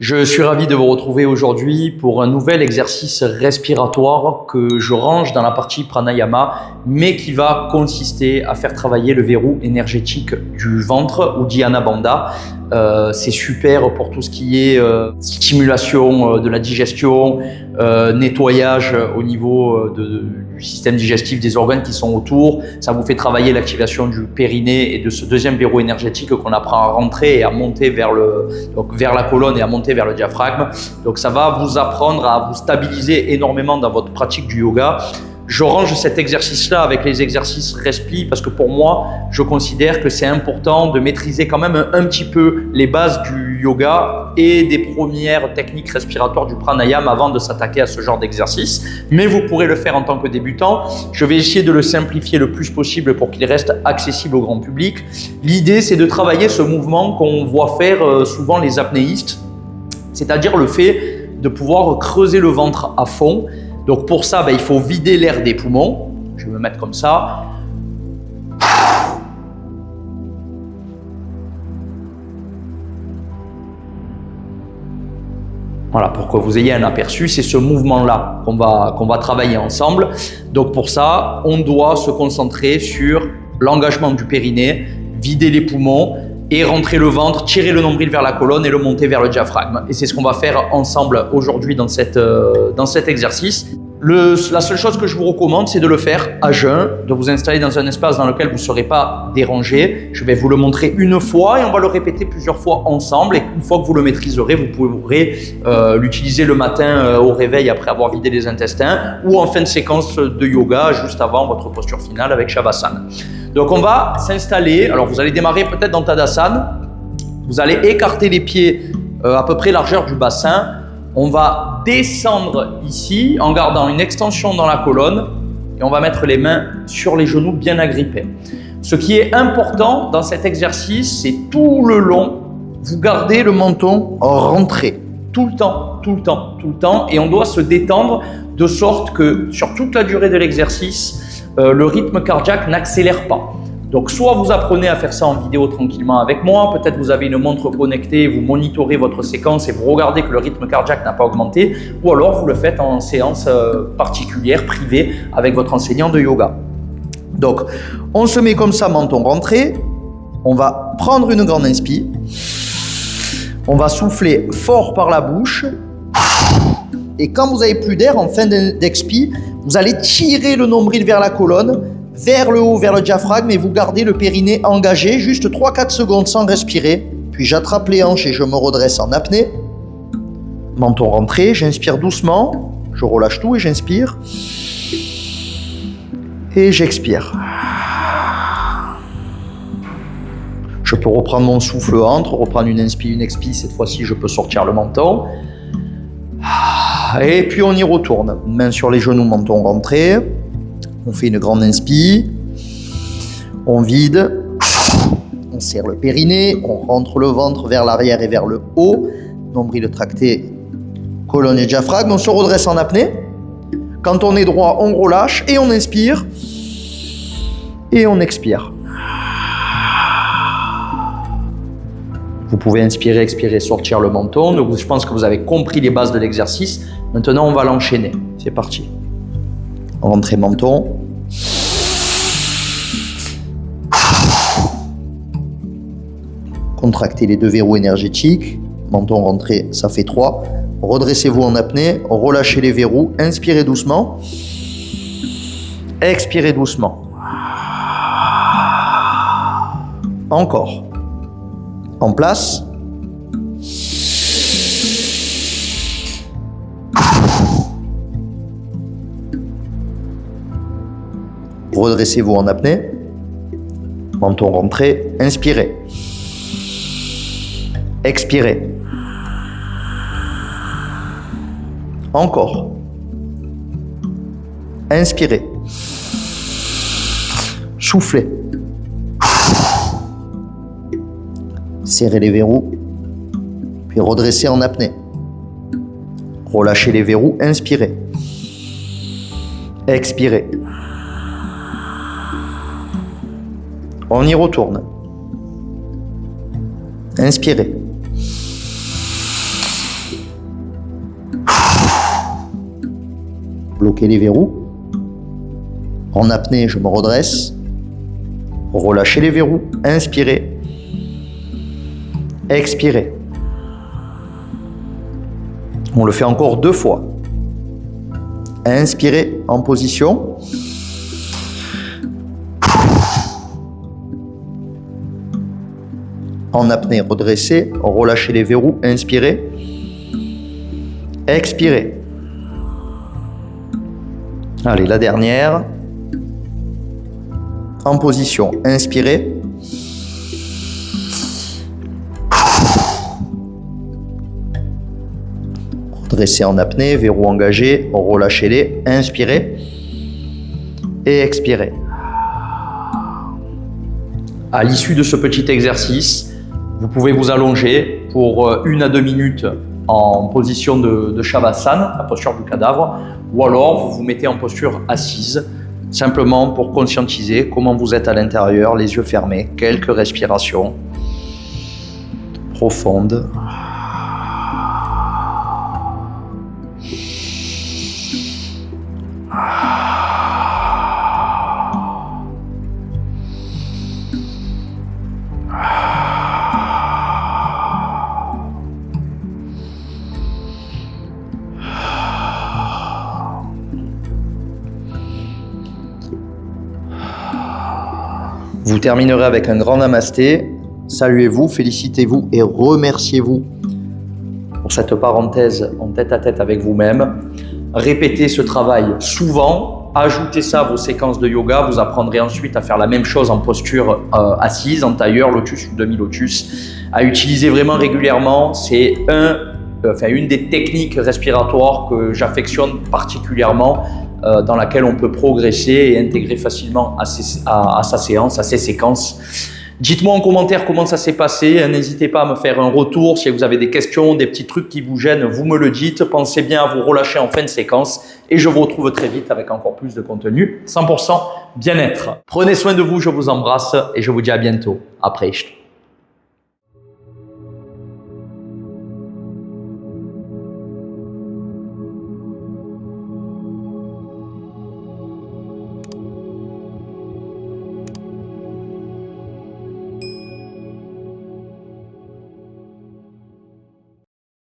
Je suis ravi de vous retrouver aujourd'hui pour un nouvel exercice respiratoire que je range dans la partie pranayama, mais qui va consister à faire travailler le verrou énergétique du ventre ou dhyana bandha. C'est super pour tout ce qui est stimulation de la digestion, nettoyage au niveau du système digestif, des organes qui sont autour. Ça vous fait travailler l'activation du périnée et de ce deuxième verrou énergétique qu'on apprend à rentrer et à monter vers la colonne et à monter vers le diaphragme. Donc ça va vous apprendre à vous stabiliser énormément dans votre pratique du yoga. Je range cet exercice-là avec les exercices respi parce que pour moi, je considère que c'est important de maîtriser quand même un petit peu les bases du yoga et des premières techniques respiratoires du pranayama avant de s'attaquer à ce genre d'exercice. Mais vous pourrez le faire en tant que débutant. Je vais essayer de le simplifier le plus possible pour qu'il reste accessible au grand public. L'idée, c'est de travailler ce mouvement qu'on voit faire souvent les apnéistes, c'est-à-dire le fait de pouvoir creuser le ventre à fond. Donc pour ça, il faut vider l'air des poumons. Je vais me mettre comme ça. Voilà, pour que vous ayez un aperçu, c'est ce mouvement-là qu'on va travailler ensemble. Donc pour ça, on doit se concentrer sur l'engagement du périnée, vider les poumons et rentrer le ventre, tirer le nombril vers la colonne et le monter vers le diaphragme. Et c'est ce qu'on va faire ensemble aujourd'hui dans cet exercice. La seule chose que je vous recommande, c'est de le faire à jeun, de vous installer dans un espace dans lequel vous ne serez pas dérangé. Je vais vous le montrer une fois et on va le répéter plusieurs fois ensemble. Et une fois que vous le maîtriserez, vous pourrez l'utiliser le matin au réveil après avoir vidé les intestins ou en fin de séquence de yoga juste avant votre posture finale avec Shavasana. Donc on va s'installer. Alors vous allez démarrer peut-être dans Tadasana. Vous allez écarter les pieds à peu près largeur du bassin. On va descendre ici en gardant une extension dans la colonne et on va mettre les mains sur les genoux bien agrippés. Ce qui est important dans cet exercice, c'est tout le long, vous gardez le menton rentré. Tout le temps, tout le temps, tout le temps. Et on doit se détendre de sorte que sur toute la durée de l'exercice, le rythme cardiaque n'accélère pas. Donc soit vous apprenez à faire ça en vidéo tranquillement avec moi, peut-être vous avez une montre connectée, vous monitorez votre séquence et vous regardez que le rythme cardiaque n'a pas augmenté, ou alors vous le faites en séance particulière, privée, avec votre enseignant de yoga. Donc on se met comme ça, menton rentré, on va prendre une grande inspire, on va souffler fort par la bouche, et quand vous n'avez plus d'air, en fin d'expi, vous allez tirer le nombril vers la colonne, vers le haut, vers le diaphragme, et vous gardez le périnée engagé, juste 3-4 secondes sans respirer. Puis j'attrape les hanches et je me redresse en apnée. Menton rentré, j'inspire doucement, je relâche tout et j'inspire. Et j'expire. Je peux reprendre mon souffle entre, reprendre une inspi, une expi. Cette fois-ci, je peux sortir le menton. Et puis on y retourne. Main sur les genoux, menton rentré. On fait une grande inspi, on vide, on serre le périnée, on rentre le ventre vers l'arrière et vers le haut, nombril tracté, colonne et diaphragme, on se redresse en apnée. Quand on est droit, on relâche et on inspire et on expire. Vous pouvez inspirer, expirer, sortir le menton. Donc, je pense que vous avez compris les bases de l'exercice. Maintenant, on va l'enchaîner. C'est parti. Rentrez menton. Contractez les deux verrous énergétiques. Menton rentré, ça fait 3. Redressez-vous en apnée. Relâchez les verrous. Inspirez doucement. Expirez doucement. Encore. En place. Redressez-vous en apnée. Menton rentré. Inspirez. Expirez. Encore. Inspirez. Soufflez. Serrez les verrous. Puis redressez en apnée. Relâchez les verrous. Inspirez. Expirez. On y retourne. Inspirez. bloquer les verrous. En apnée, je me redresse. Relâchez les verrous. Inspirez. Expirez. On le fait encore 2 fois. Inspirez en position. En apnée, redressez. Relâchez les verrous. Inspirez. Expirez. Allez, la dernière. En position, inspirez. Redressez en apnée, verrou engagé, relâchez-les, inspirez et expirez. À l'issue de ce petit exercice, vous pouvez vous allonger pour 1 à 2 minutes en position de Shavasana, la posture du cadavre, ou alors vous vous mettez en posture assise, simplement pour conscientiser comment vous êtes à l'intérieur, les yeux fermés, quelques respirations profondes. Vous terminerez avec un grand namasté. Saluez-vous, félicitez-vous et remerciez-vous pour cette parenthèse en tête-à-tête avec vous-même. Répétez ce travail souvent. Ajoutez ça à vos séquences de yoga. Vous apprendrez ensuite à faire la même chose en posture assise, en tailleur, lotus ou demi-lotus. À utiliser vraiment régulièrement. C'est une des techniques respiratoires que j'affectionne particulièrement, dans laquelle on peut progresser et intégrer facilement à sa séance, à ses séquences. Dites-moi en commentaire comment ça s'est passé. N'hésitez pas à me faire un retour. Si vous avez des questions, des petits trucs qui vous gênent, vous me le dites. Pensez bien à vous relâcher en fin de séquence et je vous retrouve très vite avec encore plus de contenu 100% bien-être. Prenez soin de vous, je vous embrasse et je vous dis à bientôt. Après.